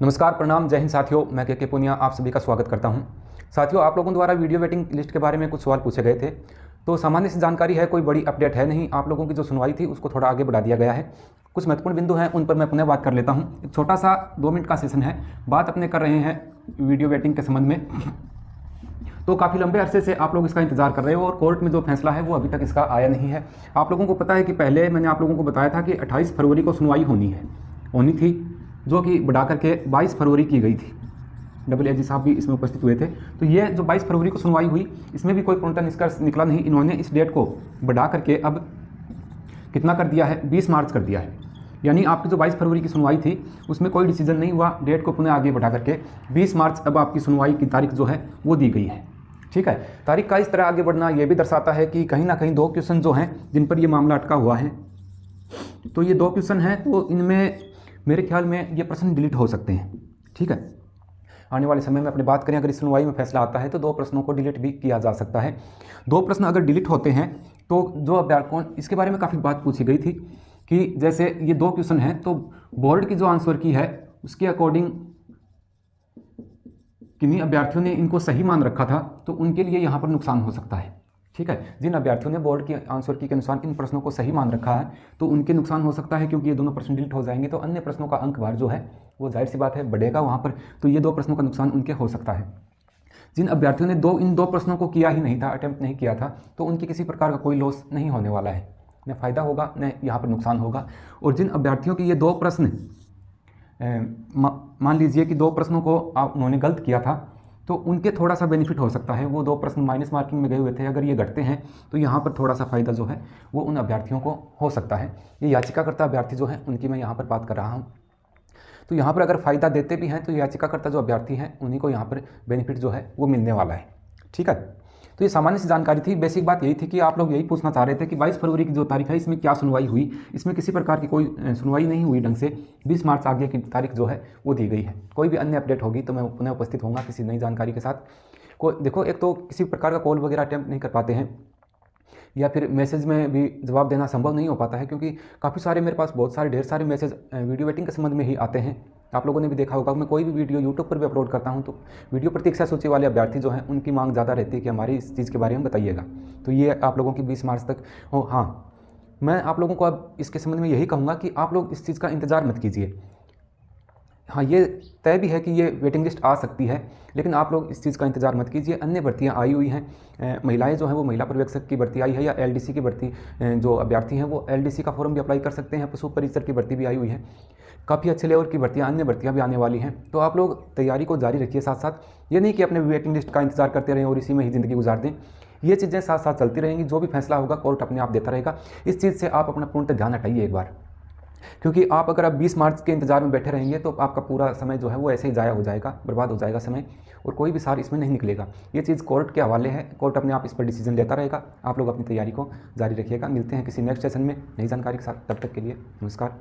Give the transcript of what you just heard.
नमस्कार, प्रणाम, जय हिंद साथियों। मैं के पुनिया आप सभी का स्वागत करता हूं। साथियों, आप लोगों द्वारा वीडियो वेटिंग लिस्ट के बारे में कुछ सवाल पूछे गए थे, तो सामान्य सी जानकारी है, कोई बड़ी अपडेट है नहीं। आप लोगों की जो सुनवाई थी उसको थोड़ा आगे बढ़ा दिया गया है। कुछ महत्वपूर्ण बिंदु हैं, उन पर मैं पुनः बात कर लेता हूँ। एक छोटा सा 2 मिनट का सेशन है, बात अपने कर रहे हैं वीडियो वेटिंग के संबंध में। तो काफ़ी लंबे अरसे से आप लोग इसका इंतजार कर रहे हो और कोर्ट में जो फैसला है वो अभी तक इसका आया नहीं है। आप लोगों को पता है कि पहले मैंने आप लोगों को बताया था कि 28 फरवरी को सुनवाई होनी थी, जो कि बढ़ा करके 22 फरवरी की गई थी। डबल एजी साहब भी इसमें उपस्थित हुए थे। तो ये जो 22 फरवरी को सुनवाई हुई, इसमें भी कोई पूर्णतः निष्कर्ष निकला नहीं। इन्होंने इस डेट को बढ़ा करके अब कितना कर दिया है, 20 मार्च कर दिया है। यानी आपकी जो 22 फरवरी की सुनवाई थी उसमें कोई डिसीजन नहीं हुआ, डेट को पुनः आगे बढ़ा करके 20 मार्च अब आपकी सुनवाई की तारीख जो है वो दी गई है। ठीक है, तारीख का इस तरह आगे बढ़ना ये भी दर्शाता है कि कहीं ना कहीं 2 क्वेश्चन जो हैं जिन पर ये मामला अटका हुआ है, तो ये 2 क्वेश्चन हैं, तो इनमें मेरे ख्याल में ये प्रश्न डिलीट हो सकते हैं। ठीक है, आने वाले समय में अपनी बात करें, अगर इस सुनवाई में फैसला आता है तो 2 प्रश्नों को डिलीट भी किया जा सकता है। 2 प्रश्न अगर डिलीट होते हैं तो जो अभ्यर्थी, इसके बारे में काफ़ी बात पूछी गई थी कि जैसे ये 2 क्वेश्चन हैं तो बोर्ड की जो आंसर की है उसके अकॉर्डिंग किन्हीं अभ्यर्थियों ने इनको सही मान रखा था, तो उनके लिए यहाँ पर नुकसान हो सकता है। ठीक है, जिन अभ्यर्थियों ने बोर्ड की आंसर की के अनुसार इन प्रश्नों को सही मान रखा है तो उनके नुकसान हो सकता है, क्योंकि ये दोनों प्रश्न डिलीट हो जाएंगे तो अन्य प्रश्नों का अंक भार जो है वो जाहिर सी बात है बढ़ेगा वहाँ पर। तो ये 2 प्रश्नों का नुकसान उनके हो सकता है। जिन अभ्यर्थियों ने इन दो प्रश्नों को किया ही नहीं था, अटेम्प्ट नहीं किया था, तो उनकी किसी प्रकार का कोई लॉस नहीं होने वाला है, न फ़ायदा होगा न यहाँ पर नुकसान होगा। और जिन अभ्यर्थियों की ये 2 प्रश्न मान लीजिए कि 2 प्रश्नों को उन्होंने गलत किया था, तो उनके थोड़ा सा बेनिफिट हो सकता है। वो 2 प्रश्न माइनस मार्किंग में गए हुए थे, अगर ये घटते हैं तो यहाँ पर थोड़ा सा फ़ायदा जो है वो उन अभ्यर्थियों को हो सकता है। ये याचिकाकर्ता अभ्यर्थी जो हैं उनकी मैं यहाँ पर बात कर रहा हूँ। तो यहाँ पर अगर फ़ायदा देते भी हैं तो याचिकाकर्ता जो अभ्यर्थी हैं उन्हीं को यहाँ पर बेनिफिट जो है वो मिलने वाला है। ठीक है, तो ये सामान्य सी जानकारी थी। बेसिक बात यही थी कि आप लोग यही पूछना चाह रहे थे कि 22 फरवरी की जो तारीख है इसमें क्या सुनवाई हुई। इसमें किसी प्रकार की कोई सुनवाई नहीं हुई ढंग से। 20 मार्च आगे की तारीख जो है वो दी गई है। कोई भी अन्य अपडेट होगी तो मैं पुनः उपस्थित होऊंगा किसी नई जानकारी के साथ। देखो, एक तो किसी प्रकार का कॉल वगैरह अटैम्प्ट नहीं कर पाते हैं, या फिर मैसेज में भी जवाब देना संभव नहीं हो पाता है, क्योंकि काफ़ी सारे मेरे पास बहुत सारे ढेर सारे मैसेज वीडियो वेटिंग के संबंध में ही आते हैं। आप लोगों ने भी देखा होगा, मैं कोई भी वीडियो यूट्यूब पर भी अपलोड करता हूं तो वीडियो प्रतीक्षा सूची वाले अभ्यर्थी जो हैं उनकी मांग ज़्यादा रहती है कि हमारी इस चीज़ के बारे में बताइएगा। तो ये आप लोगों की 20 मार्च तक हो। हाँ, मैं आप लोगों को अब इसके संबंध में यही कहूँगा कि आप लोग इस चीज़ का इंतज़ार मत कीजिए। हाँ, ये तय भी है कि ये वेटिंग लिस्ट आ सकती है, लेकिन आप लोग इस चीज़ का इंतजार मत कीजिए। अन्य भर्तियाँ आई हुई हैं, महिलाएं जो हैं वो महिला पर्यवेक्षक की भर्ती आई है, या एलडीसी की भर्ती, जो अभ्यर्थी हैं वो एलडीसी का फॉर्म भी अप्लाई कर सकते हैं। पशु परिचर की भर्ती भी आई हुई है। काफ़ी अच्छे लेवल की भर्तियाँ, अन्य भर्तियाँ भी आने वाली हैं। तो आप लोग तैयारी को जारी रखिए साथ साथ। ये नहीं कि अपने वेटिंग लिस्ट का इंतजार करते रहें और इसी में ही ज़िंदगी गुजार दें। ये चीज़ें साथ साथ चलती रहेंगी। जो भी फैसला होगा कोर्ट अपने आप देता रहेगा। इस चीज़ से आप अपना पूर्णतः ध्यान हटाइए एक बार, क्योंकि आप अगर आप 20 मार्च के इंतजार में बैठे रहेंगे तो आपका पूरा समय जो है वो ऐसे ही ज़ाया हो जाएगा, बर्बाद हो जाएगा समय, और कोई भी सार इसमें नहीं निकलेगा। ये चीज़ कोर्ट के हवाले है, कोर्ट अपने आप इस पर डिसीजन लेता रहेगा। आप लोग अपनी तैयारी को जारी रखिएगा। मिलते हैं किसी नेक्स्ट सेशन में नई जानकारी के साथ। तब तक के लिए नमस्कार।